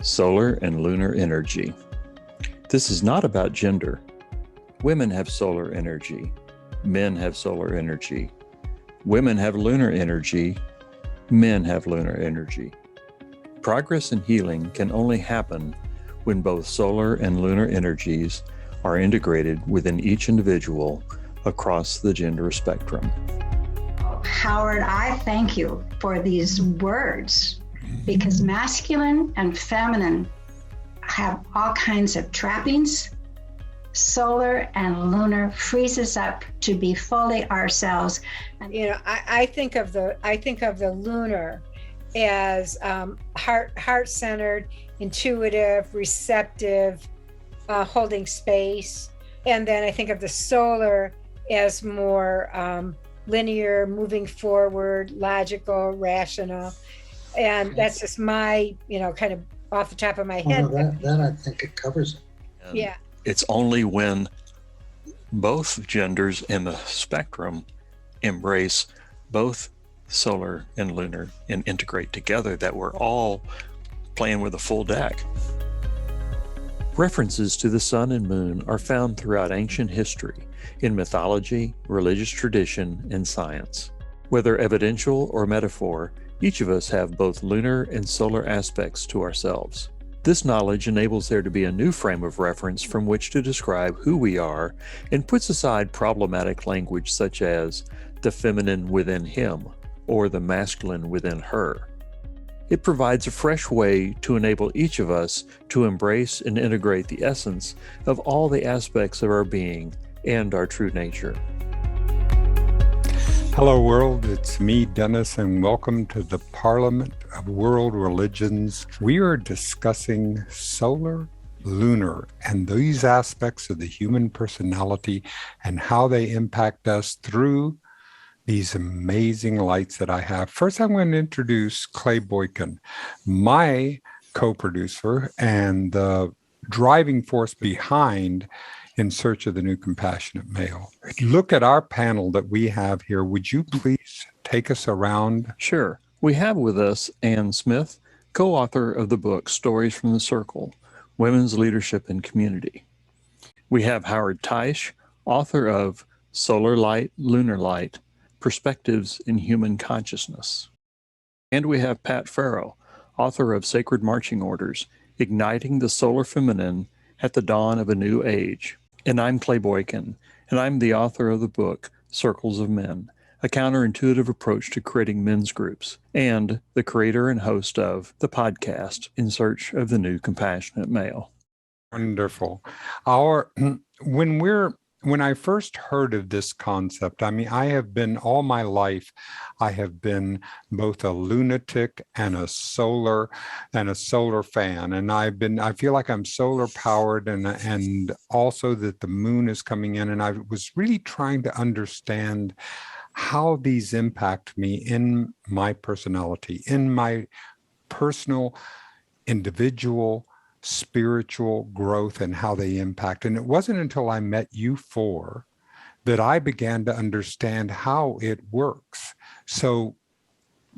Solar and lunar energy. This is not about gender. Women have solar energy. Men have solar energy. Women have lunar energy. Men have lunar energy. Progress and healing can only happen when both solar and lunar energies are integrated within each individual across the gender spectrum. Howard, I thank you for these words, because masculine and feminine have all kinds of trappings. Solar and lunar frees us up to be fully ourselves. You know, I think of the lunar as heart-centered, intuitive, receptive, holding space, and then I think of the solar as more linear, moving forward, logical, rational. And that's just my, kind of off the top of my head. That I think it covers it. And yeah. It's only when both genders in the spectrum embrace both solar and lunar and integrate together that we're all playing with a full deck. References to the sun and moon are found throughout ancient history, in mythology, religious tradition, and science. Whether evidential or metaphor, each of us have both lunar and solar aspects to ourselves. This knowledge enables there to be a new frame of reference from which to describe who we are and puts aside problematic language such as the feminine within him or the masculine within her. It provides a fresh way to enable each of us to embrace and integrate the essence of all the aspects of our being and our true nature. Hello world, it's me, Dennis, and welcome to the Parliament of World Religions. We are discussing solar, lunar, and these aspects of the human personality and how they impact us through these amazing lights that I have. First, I'm going to introduce Clay Boykin, my co-producer and the driving force behind In Search of the New Compassionate Male. Look at our panel that we have here. Would you please take us around? Sure. We have with us Ann Smith, co-author of the book Stories from the Circle, Women's Leadership and Community. We have Howard Teisch, author of Solar Light, Lunar Light, Perspectives in Human Consciousness. And we have Pat Farrow, author of Sacred Marching Orders, Igniting the Solar Feminine at the Dawn of a New Age. And I'm Clay Boykin, and I'm the author of the book Circles of Men, a counterintuitive approach to creating men's groups, and the creator and host of the podcast In Search of the New Compassionate Male. Wonderful. When I first heard of this concept, I have been all my life, I have been both a lunatic and a solar fan. And I feel like I'm solar powered and also that the moon is coming in. And I was really trying to understand how these impact me in my personality, in my personal, individual, spiritual growth and how they impact. And it wasn't until I met you four that I began to understand how it works. So,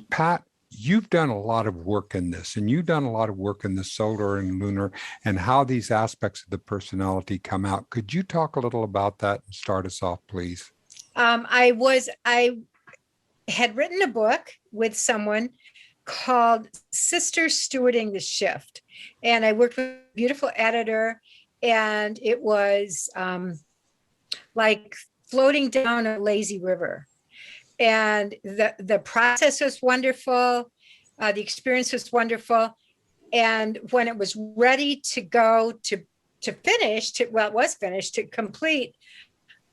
Pat, you've done a lot of work in this, and you've done a lot of work in the solar and lunar and how these aspects of the personality come out. Could you talk a little about that and start us off, please? I had written a book with someone called Sisters Stewarding the Shift. And I worked with a beautiful editor, and it was like floating down a lazy river. And the process was wonderful. The experience was wonderful. And when it was ready to go to finish, it was finished, to complete,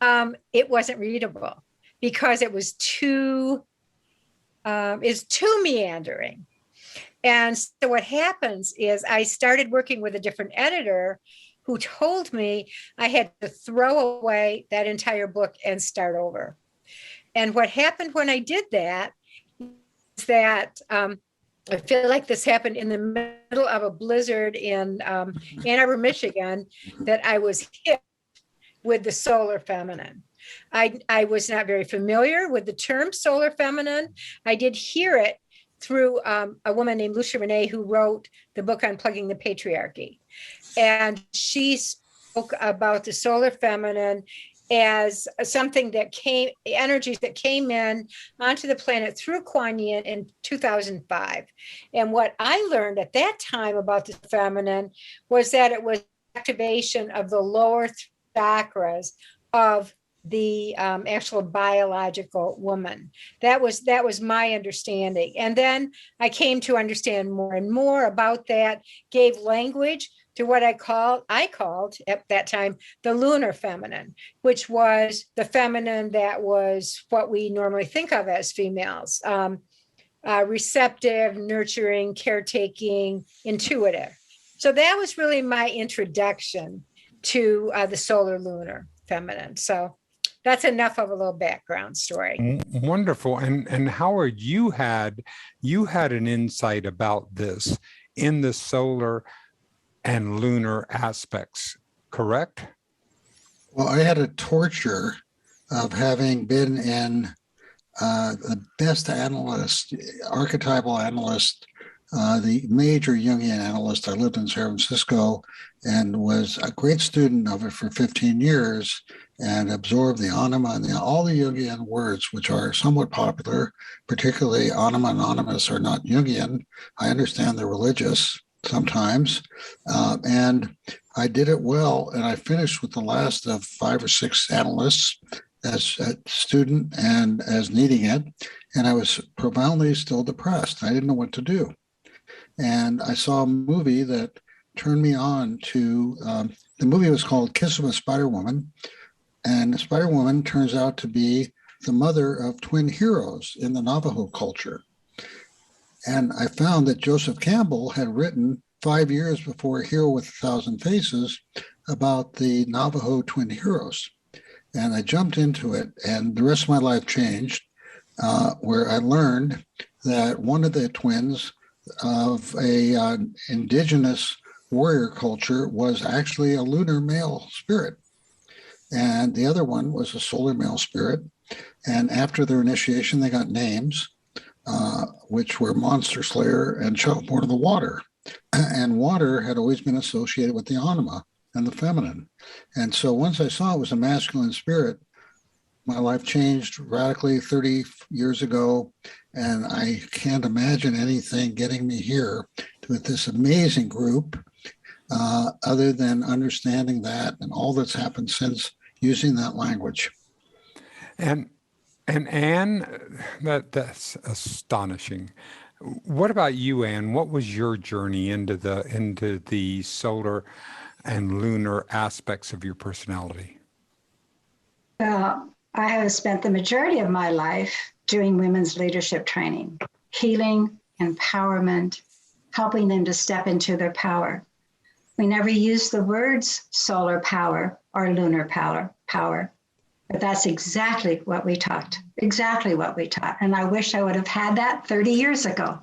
it wasn't readable because it was too meandering. And so what happens is I started working with a different editor who told me I had to throw away that entire book and start over. And what happened when I did that is that I feel like this happened in the middle of a blizzard in Ann Arbor, Michigan, that I was hit with the solar feminine. I was not very familiar with the term solar feminine. I did hear it through a woman named Lucia Renee, who wrote the book Unplugging the Patriarchy. And she spoke about the solar feminine as something that came, energies that came in onto the planet through Kuan Yin in 2005. And what I learned at that time about the feminine was that it was activation of the lower chakras of the actual biological woman. That was my understanding. And then I came to understand more and more about that, gave language to what I called at that time the lunar feminine, which was the feminine that was what we normally think of as females, receptive, nurturing, caretaking, intuitive. So that was really my introduction to the solar lunar feminine. So that's enough of a little background story. Wonderful. And Howard, you had an insight about this in the solar and lunar aspects, correct? Well, I had a torture of having been in the best analyst, archetypal analyst, the major Jungian analyst. I lived in San Francisco and was a great student of it for 15 years and absorbed the anima and all the Jungian words, which are somewhat popular, particularly anima and animus are not Jungian. I understand they're religious sometimes. And I did it well. And I finished with the last of 5 or 6 analysts as a student and as needing it. And I was profoundly still depressed. I didn't know what to do. And I saw a movie that turned me on to, the movie was called Kiss of a Spider Woman. And the Spider Woman turns out to be the mother of twin heroes in the Navajo culture. And I found that Joseph Campbell had written 5 years before Hero with 1,000 Faces about the Navajo twin heroes. And I jumped into it, and the rest of my life changed, where I learned that one of the twins of a indigenous warrior culture was actually a lunar male spirit. And the other one was a solar male spirit. And after their initiation, they got names, which were Monster Slayer and Shuffleboard of the Water. And water had always been associated with the anima and the feminine. And so once I saw it was a masculine spirit, my life changed radically 30 years ago. And I can't imagine anything getting me here with this amazing group, other than understanding that and all that's happened since using that language. And Anne, that's astonishing. What about you, Anne? What was your journey into the solar and lunar aspects of your personality? Well, I have spent the majority of my life doing women's leadership training, healing, empowerment, helping them to step into their power. We never use the words solar power or lunar power, but that's exactly what we taught, And I wish I would have had that 30 years ago.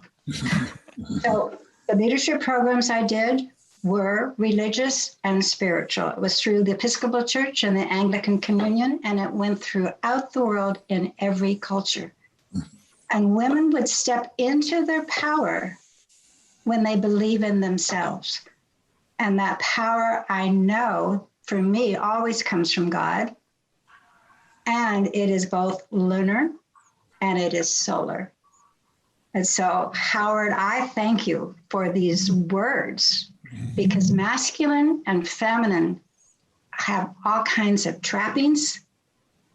So the leadership programs I did were religious and spiritual. It was through the Episcopal Church and the Anglican Communion, and it went throughout the world in every culture. And women would step into their power when they believe in themselves. And that power, I know, for me, always comes from God. And it is both lunar and it is solar. And so, Howard, I thank you for these words, because masculine and feminine have all kinds of trappings.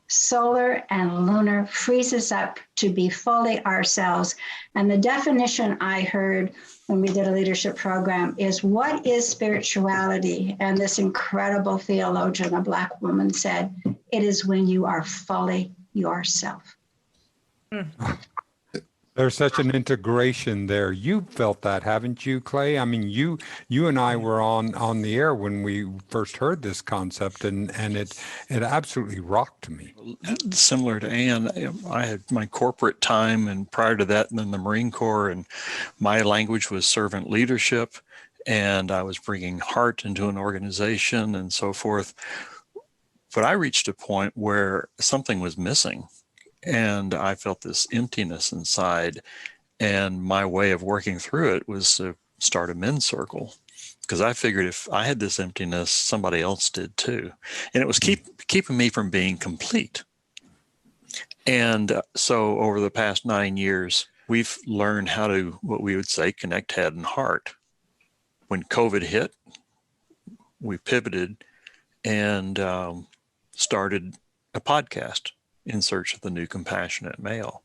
Solar and lunar frees us up to be fully ourselves. And the definition I heard when we did a leadership program is, what is spirituality? And this incredible theologian, a Black woman, said, it is when you are fully yourself. There's such an integration there. You felt that, haven't you, Clay? I mean, you and I were on the air when we first heard this concept, and it absolutely rocked me. Similar to Anne, I had my corporate time, and prior to that, in the Marine Corps, and my language was servant leadership, and I was bringing heart into an organization and so forth. But I reached a point where something was missing. And I felt this emptiness inside. And my way of working through it was to start a men's circle, because I figured if I had this emptiness, somebody else did too. And it was keeping me from being complete. And so over the past 9 years, we've learned how to, what we would say, connect head and heart. When COVID hit, we pivoted and started a podcast, In Search of the New Compassionate Male.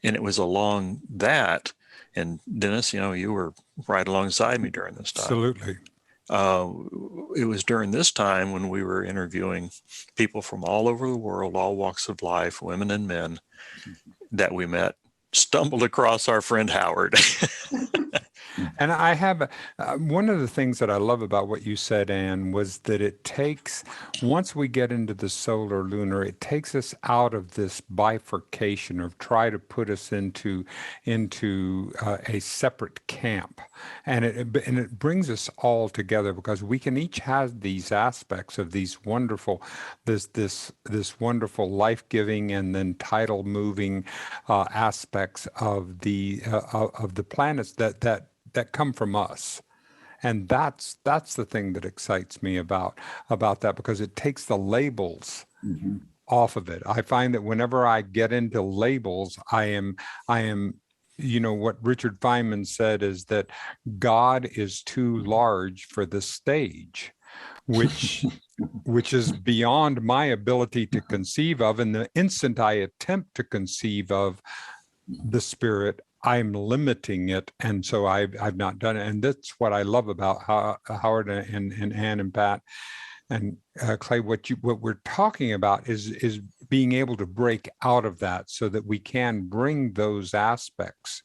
And it was along that, and Dennis, you were right alongside me during this time. Absolutely. It was during this time when we were interviewing people from all over the world, all walks of life, women and men, that we met, stumbled across our friend Howard. And I have one of the things that I love about what you said, Anne, was that it takes, once we get into the solar lunar, it takes us out of this bifurcation or try to put us into a separate camp, and it brings us all together, because we can each have these aspects of these wonderful, this wonderful life-giving and then tidal moving aspects of the planets that come from us. And that's the thing that excites me about that, because it takes the labels off of it. I find that whenever I get into labels, I am what Richard Feynman said is that God is too large for the stage, which is beyond my ability to conceive of. And the instant I attempt to conceive of the spirit, I'm limiting it, and so I've not done it. And that's what I love about Howard and Ann and Pat and Clay. What we're talking about is being able to break out of that, so that we can bring those aspects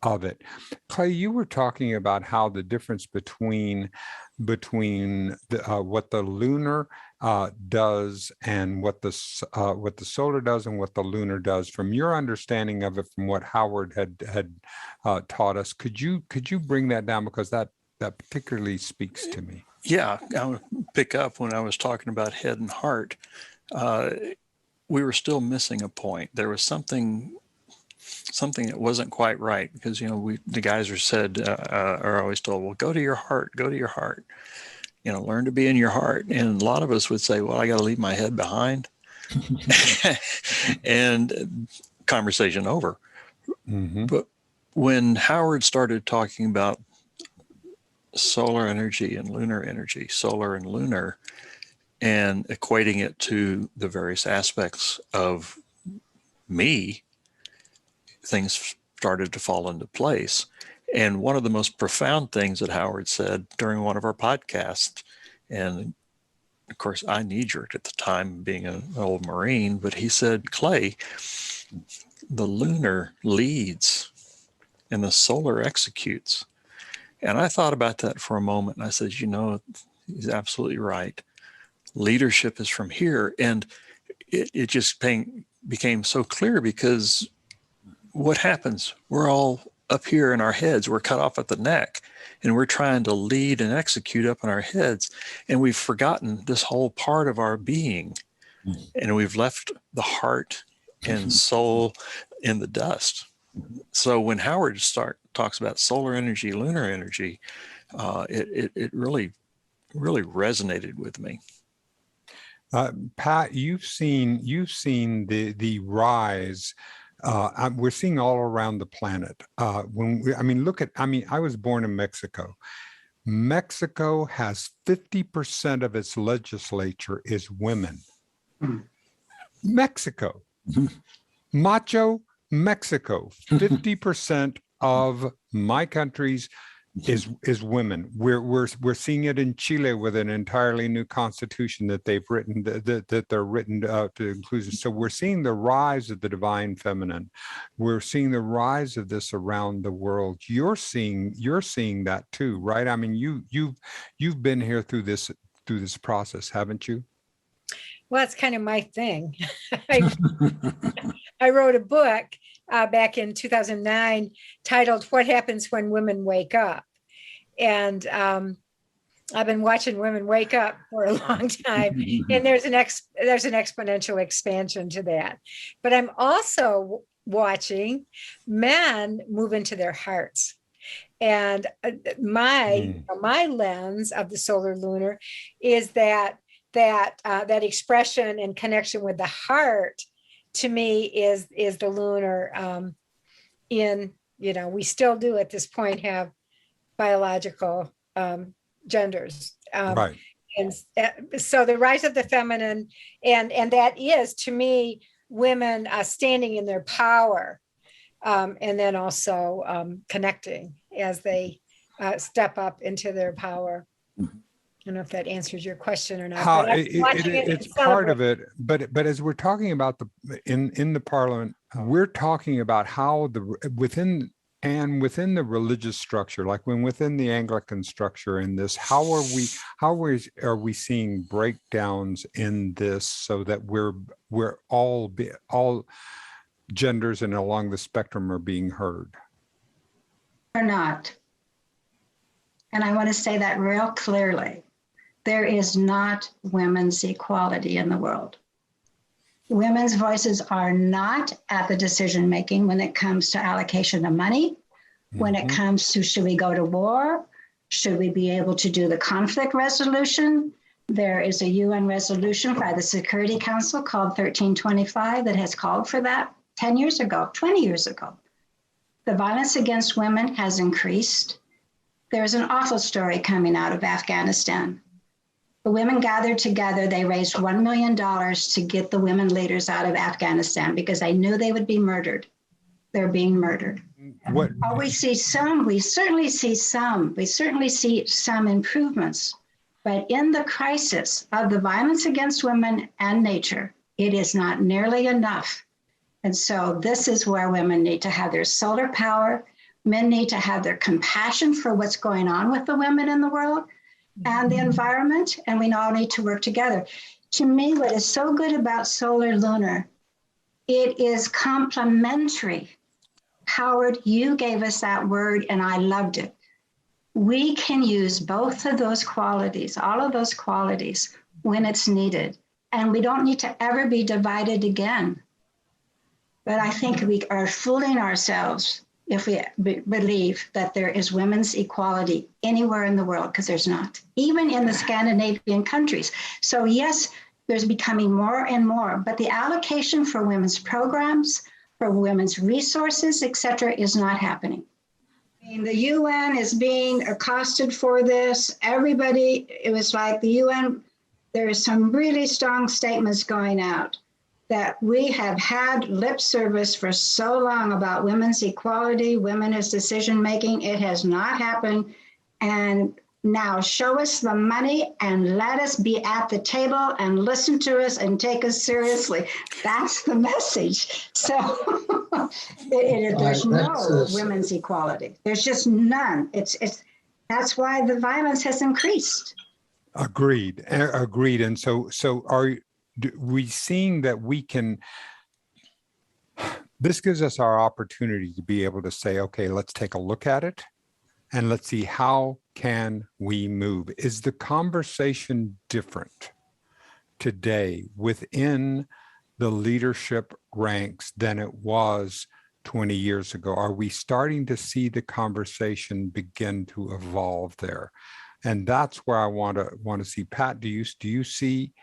of it. Clay, you were talking about how the difference between what the lunar does and what the solar does and what the lunar does. From your understanding of it, from what Howard had taught us, could you bring that down, because that particularly speaks to me? Yeah, I'll pick up when I was talking about head and heart. We were still missing a point. There was something that wasn't quite right, because the guys are always told, well, go to your heart, learn to be in your heart. And a lot of us would say, well, I got to leave my head behind. And conversation over. But when Howard started talking about solar energy and lunar energy, solar and lunar, and equating it to the various aspects of me, things started to fall into place. And one of the most profound things that Howard said during one of our podcasts, and of course I knee-jerked at the time, being an old Marine, but he said, Clay, the lunar leads and the solar executes. And I thought about that for a moment, and I said, he's absolutely right. Leadership is from here. And it just became so clear, because what happens? We're all up here in our heads. We're cut off at the neck, and we're trying to lead and execute up in our heads. And we've forgotten this whole part of our being. And we've left the heart and soul in the dust. So when Howard talks about solar energy, lunar energy, it really, really resonated with me. Pat, you've seen the rise. We're seeing all around the planet. I was born in Mexico. Mexico has 50% of its legislature is women. Mexico, macho Mexico, 50% of my country's is women. We're seeing it in Chile with an entirely new constitution that they've written, that they're written to include. So we're seeing the rise of the divine feminine. We're seeing the rise of this around the world. You're seeing that too, right? I mean, you've been here through this process, haven't you? Well, that's kind of my thing. I wrote a book back in 2009 titled "What Happens When Women Wake Up," and I've been watching women wake up for a long time, and there's an exponential expansion to that. But I'm also watching men move into their hearts. And my lens of the solar lunar is that expression and connection with the heart, to me, is the lunar. We still do at this point have biological genders. Right. And so the rise of the feminine, and that is, to me, women standing in their power, and then also connecting as they step up into their power. I don't know if that answers your question or not. It's part of it, but as we're talking about in the Parliament, we're talking about how within the religious structure, like within the Anglican structure in this, how are we seeing breakdowns in this so that we're all genders and along the spectrum are being heard? Or not. And I want to say that real clearly. There is not women's equality in the world. Women's voices are not at the decision making when it comes to allocation of money, when it comes to should we go to war, should we be able to do the conflict resolution. There is a UN resolution by the Security Council called 1325 that has called for that 10 years ago, 20 years ago. The violence against women has increased. There's an awful story coming out of Afghanistan. The women gathered together. They raised $1 million to get the women leaders out of Afghanistan because they knew they would be murdered. They're being murdered. We certainly see some improvements, but in the crisis of the violence against women and nature, it is not nearly enough. And so this is where women need to have their solar power. Men need to have their compassion for what's going on with the women in the world and the environment, and we all need to work together. To me, what is so good about solar lunar, it is complementary. Howard, you gave us that word, and I loved it. We can use both of those qualities, all of those qualities, when it's needed, and we don't need to ever be divided again. But I think we are fooling ourselves if we believe that there is women's equality anywhere in the world, because there's not, even in the Scandinavian countries. So yes, there's becoming more and more, but the allocation for women's programs, for women's resources, et cetera, is not happening. I mean, the UN is being accosted for this. Everybody, it was like the UN, there is some really strong statements going out that we have had lip service for so long about women's equality, women as decision-making. It has not happened. And now show us the money and let us be at the table and listen to us and take us seriously. That's the message. So there's no women's equality. There's just none. That's why the violence has increased. Agreed. And so are we seeing that we can, this gives us our opportunity to be able to say, okay, let's take a look at it and let's see how can we move. Is the conversation different today within the leadership ranks than it was 20 years ago? Are we starting to see the conversation begin to evolve there? And that's where I want to see. Pat, do you see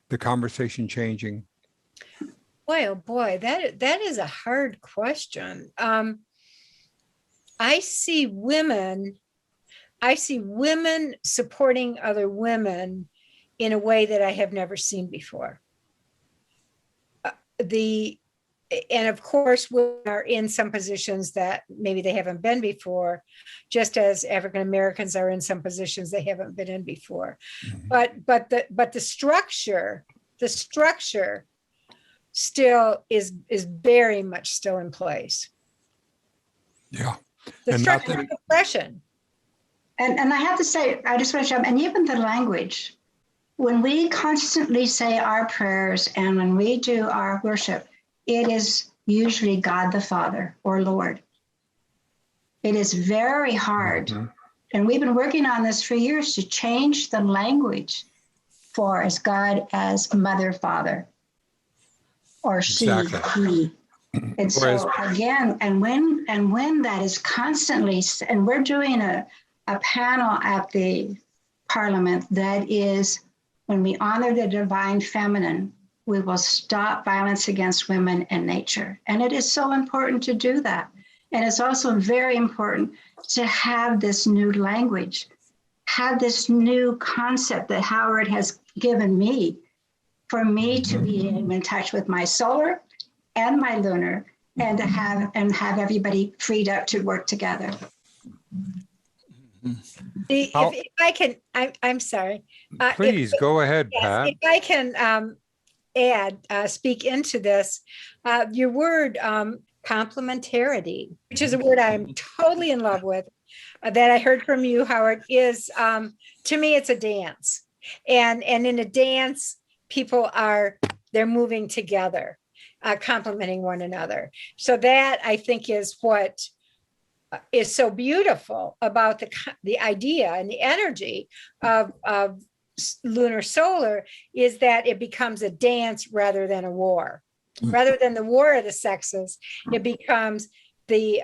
the conversation changing? Boy, oh boy, that is a hard question. I see women supporting other women in a way that I have never seen before. And of course, women are in some positions that maybe they haven't been before, just as African Americans are in some positions they haven't been in before. Mm-hmm. But the structure still is very much still in place. Yeah. The structure of oppression. And I have to say, I just want to jump, and even the language, when we constantly say our prayers and when we do our worship, it is usually God the Father or Lord. It is very hard. Mm-hmm. And we've been working on this for years to change the language for as God as Mother, Father, or she, exactly. he. And Whereas- so again, and when that is constantly, and we're doing a panel at the Parliament that is, when we honor the divine feminine, we will stop violence against women in nature. And it is so important to do that. And it's also very important to have this new language, have this new concept that Howard has given me, for me to be in touch with my solar and my lunar, and to have everybody freed up to work together. If I can, I'm sorry. Please go ahead, Yes, Pat. if I can speak into this, your word complementarity, which is a word I'm totally in love with, that I heard from you, Howard, is to me, it's a dance. And in a dance, they're moving together, complementing one another. So that, I think, is what is so beautiful about the idea and the energy of lunar solar, is that it becomes a dance rather than a war. Rather than the war of the sexes, it becomes the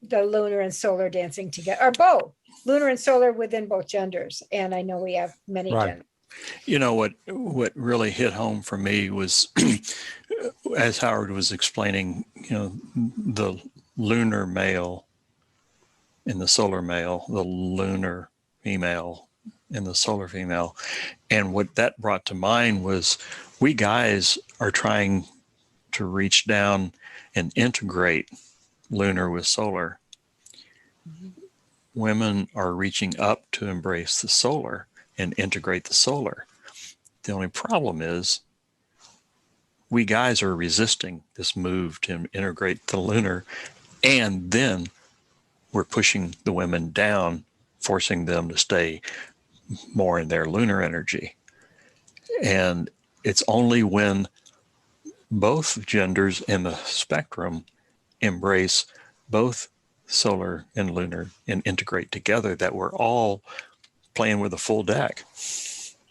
lunar and solar dancing together, or both lunar and solar within both genders. And I know we have many Right. genders. You know, what really hit home for me was, as Howard was explaining, the lunar male and the solar male, the lunar female and the solar female. And what that brought to mind was, we guys are trying to reach down and integrate lunar with solar. Women are reaching up to embrace the solar and integrate the solar. The only problem is, we guys are resisting this move to integrate the lunar, and then we're pushing the women down, forcing them to stay more in their lunar energy. And it's only when both genders in the spectrum embrace both solar and lunar and integrate together that we're all playing with a full deck.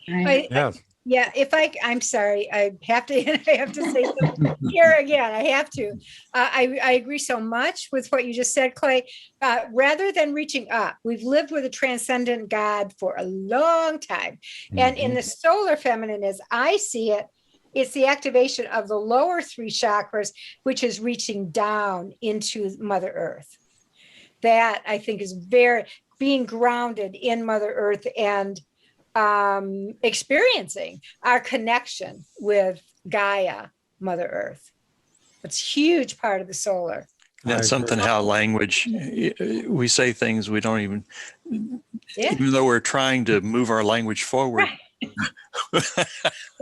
Yes. Yeah, I'm sorry, I have to say something here again. I have to. I agree so much with what you just said, Clay. Rather than reaching up, we've lived with a transcendent God for a long time. And in the solar feminine, as I see it, it's the activation of the lower three chakras, which is reaching down into Mother Earth. That, I think, is being grounded in Mother Earth and experiencing our connection with Gaia, Mother Earth. It's a huge part of the solar. That's something, how language, we say things we don't even, even though we're trying to move our language forward.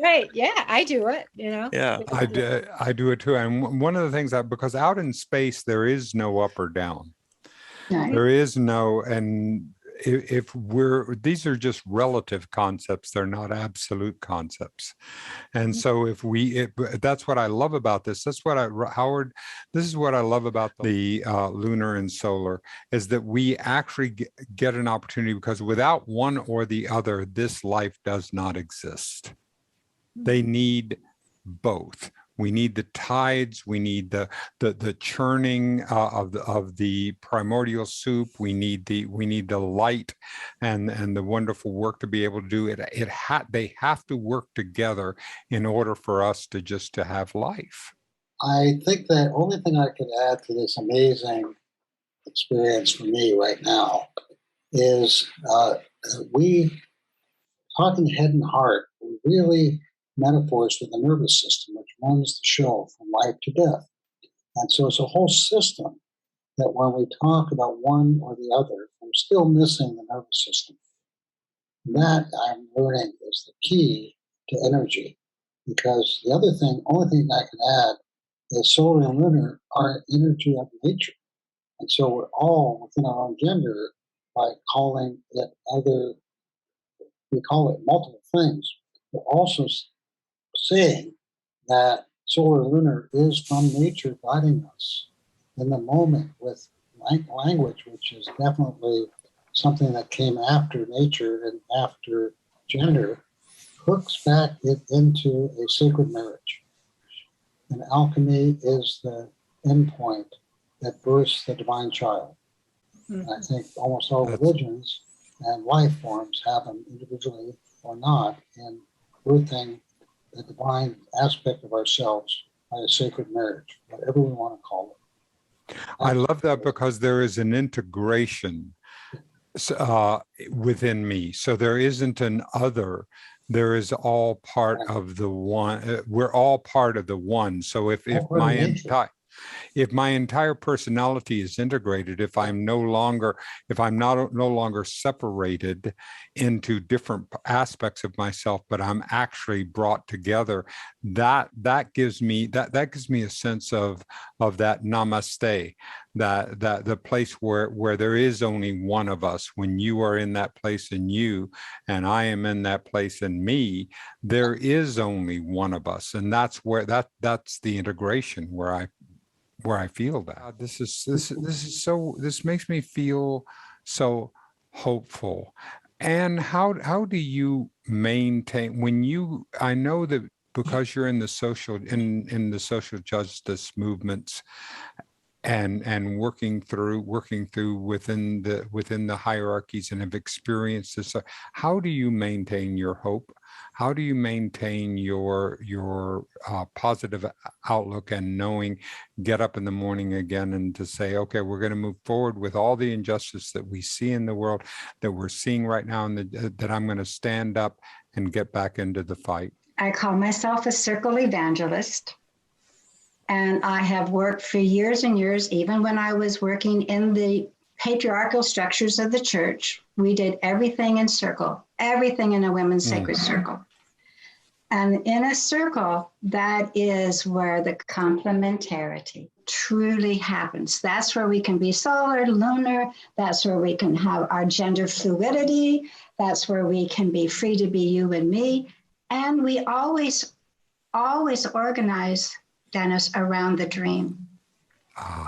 Right. Yeah, I do it, Yeah. I do it too. And one of the things because out in space, there is no up or down. Right. There is no, and these are just relative concepts. They're not absolute concepts. And so that's what I love about this. Howard, this is what I love about the lunar and solar, is that we actually get an opportunity, because without one or the other, this life does not exist. They need both. We need the tides. We need the churning of the primordial soup. We need the light and the wonderful work to be able to do it. They have to work together in order for us to have life. I think the only thing I could add to this amazing experience for me right now is we, talking head and heart, really metaphors for the nervous system, which runs the show from life to death. And so it's a whole system that when we talk about one or the other, I'm still missing the nervous system. And that, I'm learning, is the key to energy. Because the only thing I can add is solar and lunar are energy of nature. And so we're all within our own gender by calling it we call it multiple things. We're also saying that solar lunar is from nature guiding us in the moment with language, which is definitely something that came after nature and after gender, hooks back it into a sacred marriage. And alchemy is the endpoint that births the divine child. And I think almost all religions and life forms have them individually or not in birthing the divine aspect of ourselves by a sacred marriage, whatever we want to call it. I love that because there is an integration within me. So there isn't an other. There is all part of the one. We're all part of the one. So if my entire personality is integrated, if I'm no longer separated into different aspects of myself, but I'm actually brought together, that gives me a sense of that namaste, that the place where there is only one of us. When you are in that place in you, and I am in that place in me, there is only one of us, and that's the integration where I feel that. This makes me feel so hopeful. And how do you maintain I know that because you're in the social justice movements and working through within the hierarchies and have experienced this, how do you maintain your hope? How do you maintain your positive outlook and knowing, get up in the morning again and to say, okay, we're going to move forward with all the injustice that we see in the world, that we're seeing right now, and that I'm going to stand up and get back into the fight? I call myself a circle evangelist. And I have worked for years and years, even when I was working in the patriarchal structures of the church. We did everything in circle, everything in a women's sacred circle. And in a circle, that is where the complementarity truly happens. That's where we can be solar, lunar. That's where we can have our gender fluidity. That's where we can be free to be you and me. And we always organize, Dennis, around the dream.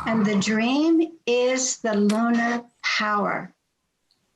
And the dream is the lunar power.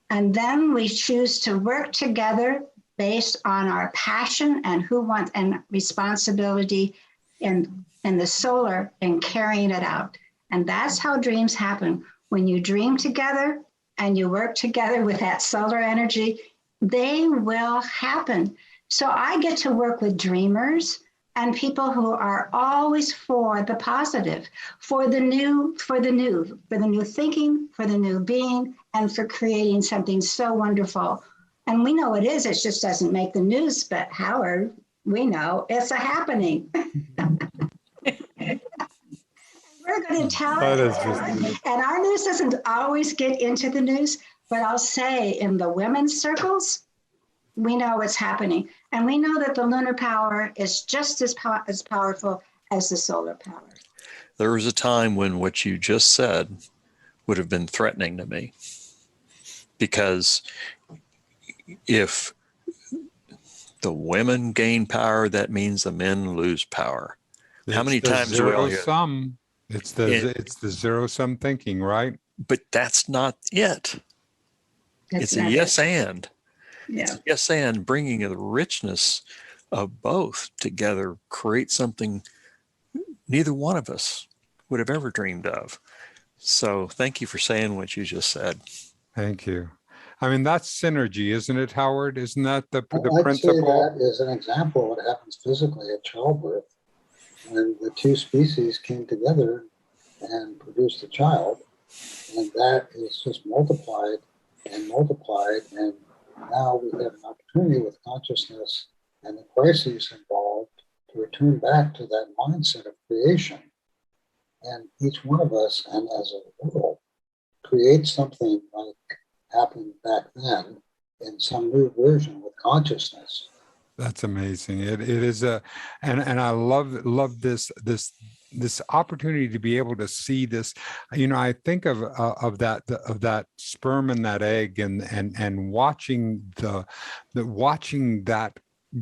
And then we choose to work together based on our passion and and responsibility in the solar and carrying it out. And that's how dreams happen. When you dream together and you work together with that solar energy, they will happen. So I get to work with dreamers and people who are always for the positive, for the new thinking, for the new being, and for creating something so wonderful. And we know it just doesn't make the news, but Howard, we know it's a happening. We're going to tell it. And our news doesn't always get into the news, but I'll say in the women's circles, we know what's happening. And we know that the lunar power is just as powerful as the solar power. There was a time when what you just said would have been threatening to me. Because if the women gain power, that means the men lose power. How many times do we all hear? It's the zero sum thinking, right? But that's not it. It's a yes and. Yeah. Yes, and bringing the richness of both together create something neither one of us would have ever dreamed of. So thank you for saying what you just said. Thank you. I mean, that's synergy, isn't it, Howard? Isn't that the I'd principle? say that is an example of what happens physically at childbirth, when the two species came together and produced a child, and that is just multiplied, and now we have an opportunity with consciousness and the crises involved to return back to that mindset of creation. And each one of us, and as a world, create something like happened back then in some new version with consciousness. That's amazing. It is and I love this opportunity to be able to see this. You know, I think of that sperm and that egg, and watching watching that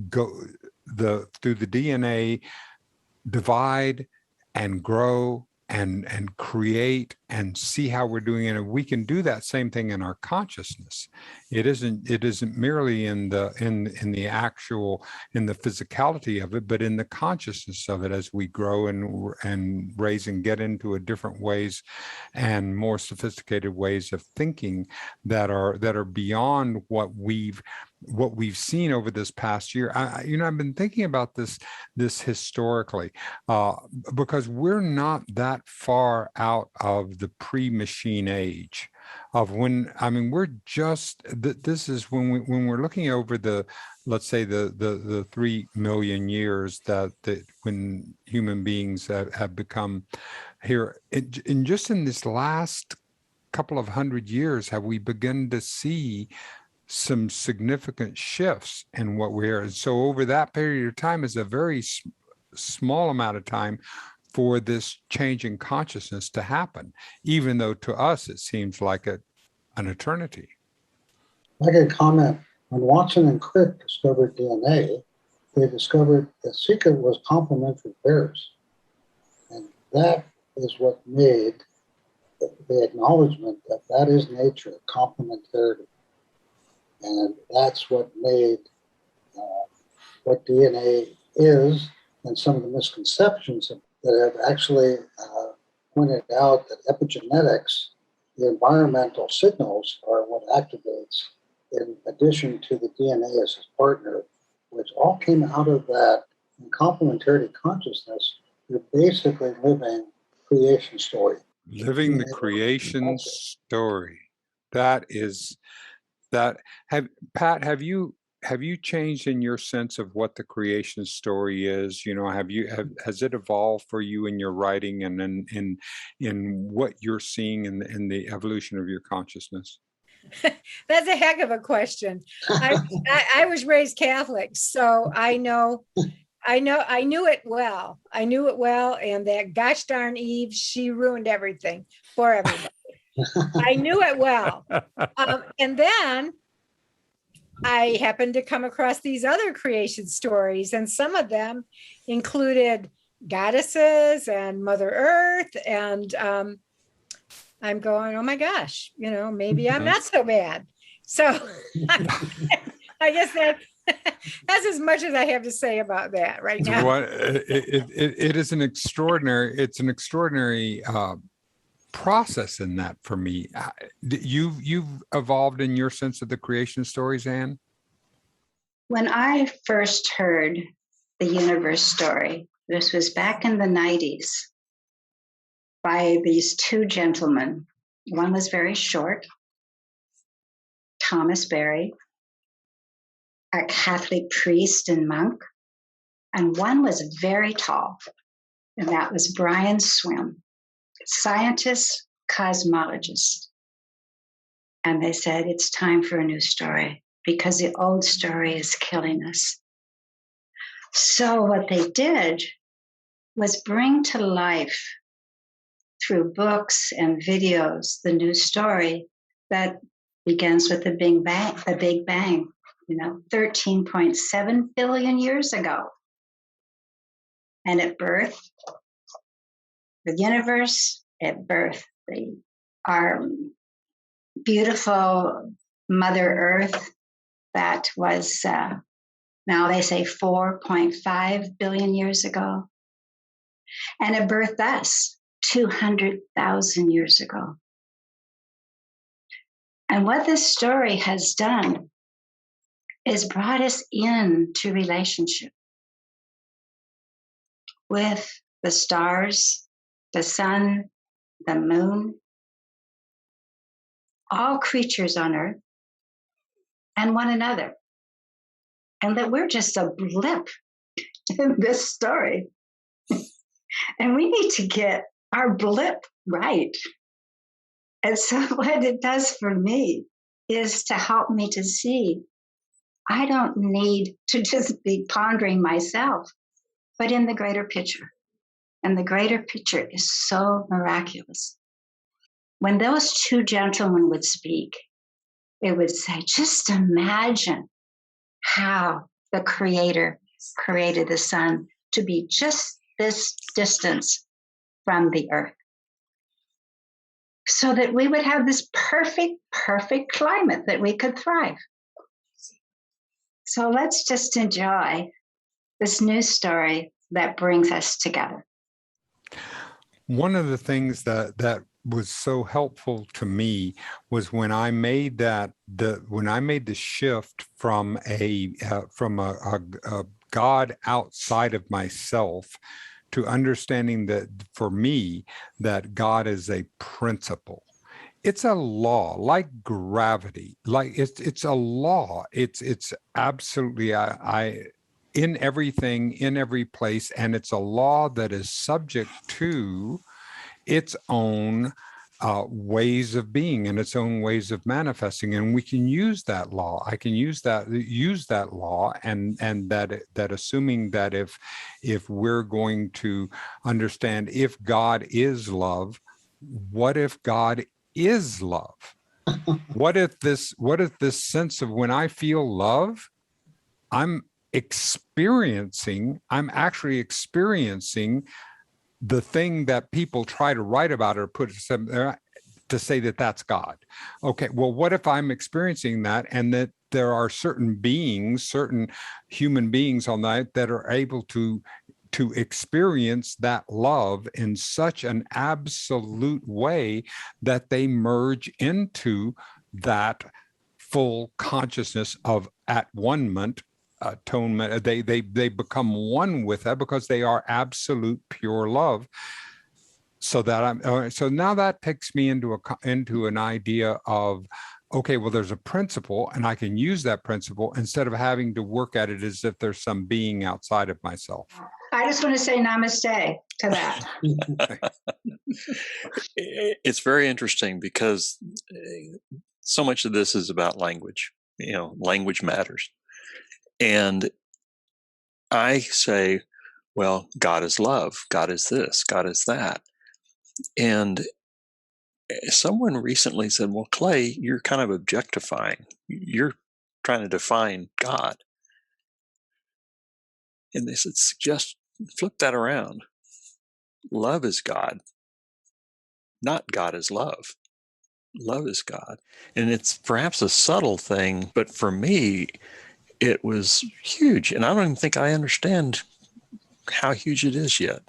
go through the DNA, divide and grow and create and see how we're doing it. And we can do that same thing in our consciousness. It isn't merely in the physicality of it, but in the consciousness of it as we grow and raise and get into a different ways and more sophisticated ways of thinking that are beyond what we've seen over this past year. I've been thinking about this historically, because we're not that far out of the pre-machine age of we're just, this is when we're looking over let's say the 3 million years that when human beings have become here, in this last couple of 100 years, have we begun to see some significant shifts in what we're. And so over that period of time is a very small amount of time for this change in consciousness to happen, even though to us it seems like an eternity. I can comment. When Watson and Crick discovered DNA, they discovered the secret was complementary pairs. And that is what made the acknowledgement that is nature, complementarity. And that's what made what DNA is, and some of the misconceptions that have actually pointed out that epigenetics, the environmental signals, are what activates, in addition to the DNA as its partner, which all came out of that. In complementarity consciousness, you're basically living creation story. Living the creation story. That is that. Have you changed in your sense of what the creation story is? Has it evolved for you in your writing and in what you're seeing in the evolution of your consciousness? That's a heck of a question. I was raised Catholic, so I knew it well. I knew it well, and that gosh darn Eve, she ruined everything for everybody. I knew it well. And then I happened to come across these other creation stories, and some of them included goddesses and Mother Earth. And I'm going, oh my gosh, maybe I'm not so bad. So I guess that's as much as I have to say about that right now. It is an extraordinary process in that for me. You've evolved in your sense of the creation stories, Anne? When I first heard the universe story, this was back in the 90s, by these two gentlemen. One was very short, Thomas Berry, a Catholic priest and monk, and one was very tall, and that was Brian Swim, scientist, cosmologist. And they said, it's time for a new story because the old story is killing us. So what they did was bring to life through books and videos the new story that begins with the Big Bang, 13.7 billion years ago. And at birth, the universe, at birth, our beautiful Mother Earth that was, now they say 4.5 billion years ago. And it birthed us 200,000 years ago. And what this story has done is brought us into relationship with the stars, the sun, the moon, all creatures on earth, and one another. And that we're just a blip in this story. And we need to get our blip right. And so what it does for me is to help me to see I don't need to just be pondering myself, but in the greater picture. And the greater picture is so miraculous. When those two gentlemen would speak, it would say, just imagine how the Creator created the sun to be just this distance from the earth. so that we would have this perfect climate that we could thrive. So let's just enjoy this new story that brings us together. One of the things that was so helpful to me was when I made the shift from a God outside of myself to understanding that for me that God is a principle. It's a law, like gravity, like it's a law. It's absolutely I in everything, in every place, and it's a law that is subject to its own ways of being and its own ways of manifesting, and we can use that law. I can use that law, and that assuming that if we're going to understand if God is love, what if God is love? What if this sense of when I feel love, I'm actually experiencing the thing that people try to write about or put some there to say that that's God. Okay, well, what if I'm experiencing that and that there are certain human beings on that are able to experience that love in such an absolute way that they merge into that full consciousness of at-one-ment, atonement. They become one with that because they are absolute pure love. So now that takes me into an idea of, okay, well, there's a principle, and I can use that principle instead of having to work at it as if there's some being outside of myself. I just want to say namaste to that. It's very interesting because so much of this is about language. Language matters. And I say, well, God is love. God is this. God is that. And someone recently said, well, Clay, you're kind of objectifying. You're trying to define God. And they said, flip that around. Love is God. Not God is love. Love is God. And it's perhaps a subtle thing, but for me, it was huge. And I don't even think I understand how huge it is yet.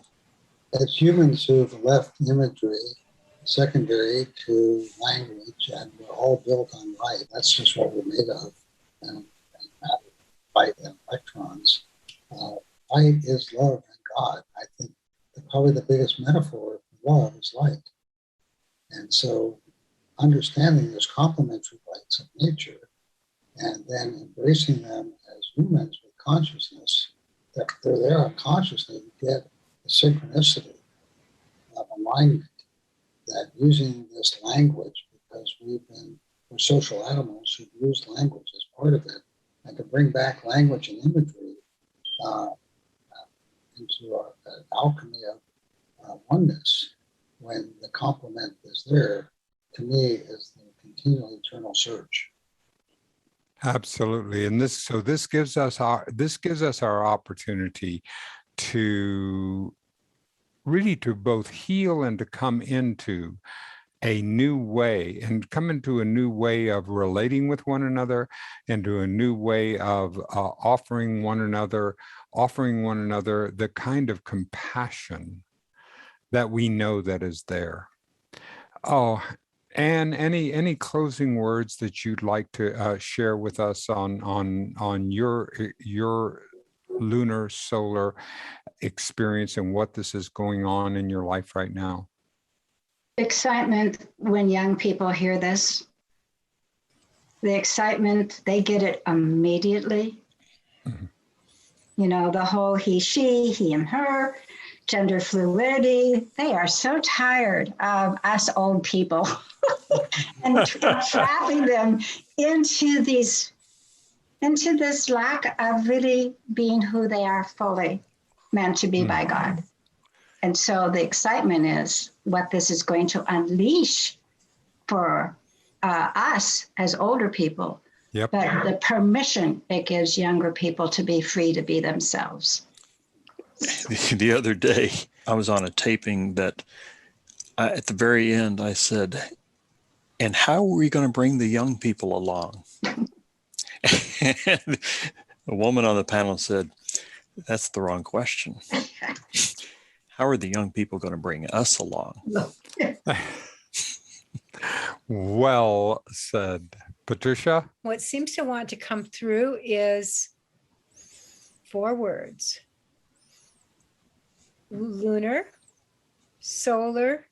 As humans who've left imagery secondary to language, and we're all built on light. That's just what we're made of, and matter, light and electrons. Light is love and God. I think that probably the biggest metaphor for love is light. And so understanding those complementary lights of nature and then embracing them as humans with consciousness, that they're there unconsciously, you get the synchronicity of alignment, that using this language, because we're social animals who've used language as part of it, and to bring back language and imagery into an alchemy of oneness, when the complement is there, to me is the continual eternal search. Absolutely. And this gives us our opportunity to really to both heal and to come into a new way of relating with one another, and to a new way of offering one another the kind of compassion that we know that is there. Oh, and any closing words that you'd like to share with us on your lunar solar experience and what this is going on in your life right now? Excitement when young people hear this. The excitement, they get it immediately. Mm-hmm. The whole he and her, gender fluidity. They are so tired of us old people and trapping them into this lack of really being who they are fully meant to be by God. And so the excitement is what this is going to unleash for us as older people, Yep. But the permission it gives younger people to be free to be themselves. The other day, I was on a taping that At the very end, I said, and how are we going to bring the young people along? And a woman on the panel said, that's the wrong question. How are the young people going to bring us along? Well said. Patricia? What seems to want to come through is 4 words: lunar, solar,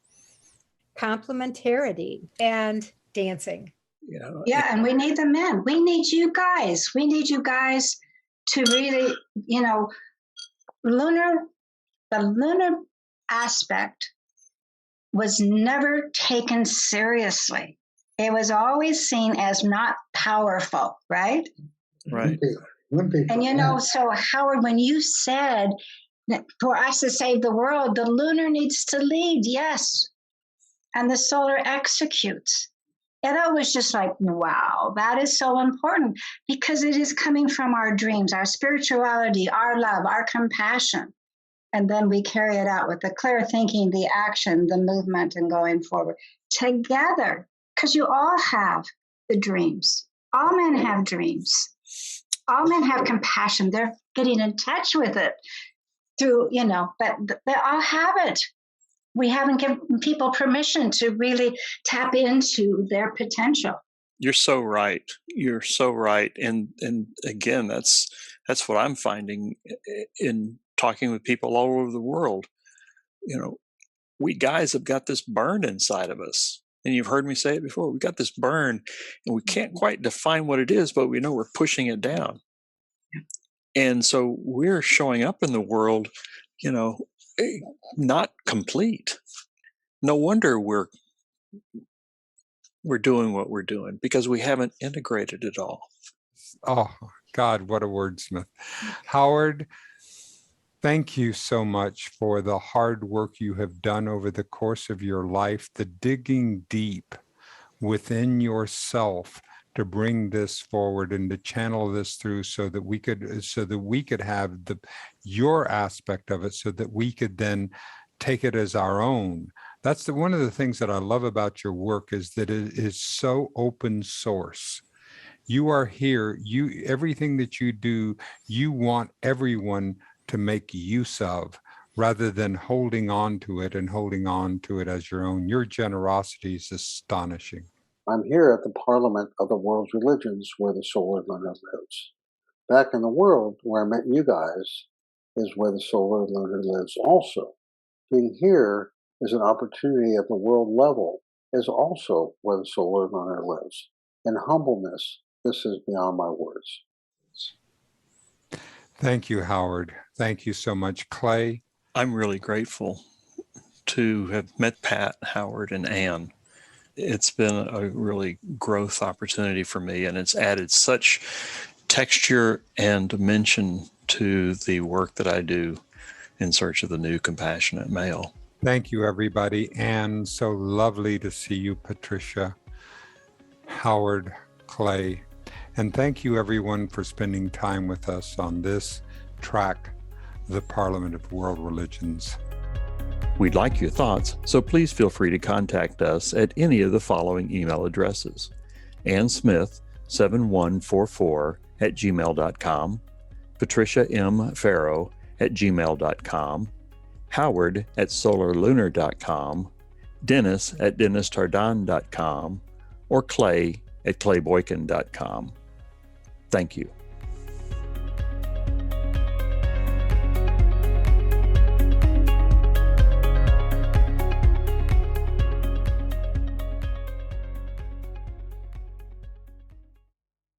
complementarity, and dancing. Yeah, and we need the men. We need you guys. We need you guys to really, the lunar aspect was never taken seriously. It was always seen as not powerful, right? Right. And so Howard, when you said that for us to save the world, the lunar needs to lead, yes, and the solar executes. And I was just like, wow, that is so important because it is coming from our dreams, our spirituality, our love, our compassion. And then we carry it out with the clear thinking, the action, the movement, and going forward together. Because you all have the dreams. All men have dreams. All men have compassion. They're getting in touch with it through, but they all have it. We haven't given people permission to really tap into their potential. You're so right. You're so right. And again, that's what I'm finding in talking with people all over the world. We guys have got this burn inside of us. And you've heard me say it before. We've got this burn and we can't quite define what it is, but we know we're pushing it down. And so we're showing up in the world, not complete. No wonder we're doing what we're doing because we haven't integrated it all. Oh, God, what a wordsmith. Howard, thank you so much for the hard work you have done over the course of your life, the digging deep within yourself to bring this forward and to channel this through so that we could have your aspect of it so that we could then take it as our own. That's one of the things that I love about your work is that it is so open source. You are here, everything that you do, you want everyone to make use of rather than holding on to it as your own. Your generosity is astonishing. I'm here at the Parliament of the World's Religions where the Solar Lunar lives. Back in the world where I met you guys is where the Solar Lunar lives also. Being here is an opportunity at the world level is also where the Solar Lunar lives. In humbleness, this is beyond my words. Thank you, Howard. Thank you so much, Clay. I'm really grateful to have met Pat, Howard, and Ann. It's been a really growth opportunity for me, and it's added such texture and dimension to the work that I do in search of the new compassionate male. Thank you, everybody. And so lovely to see you, Patricia, Howard, Clay. And thank you, everyone, for spending time with us on this track, The Parliament of World Religions. We'd like your thoughts, so please feel free to contact us at any of the following email addresses: Ann Smith 7144@gmail.com, Patricia M. Farrow @gmail.com, Howard@solarlunar.com, Dennis@DennisTardan.com, or Clay@ClayBoykin.com. Thank you.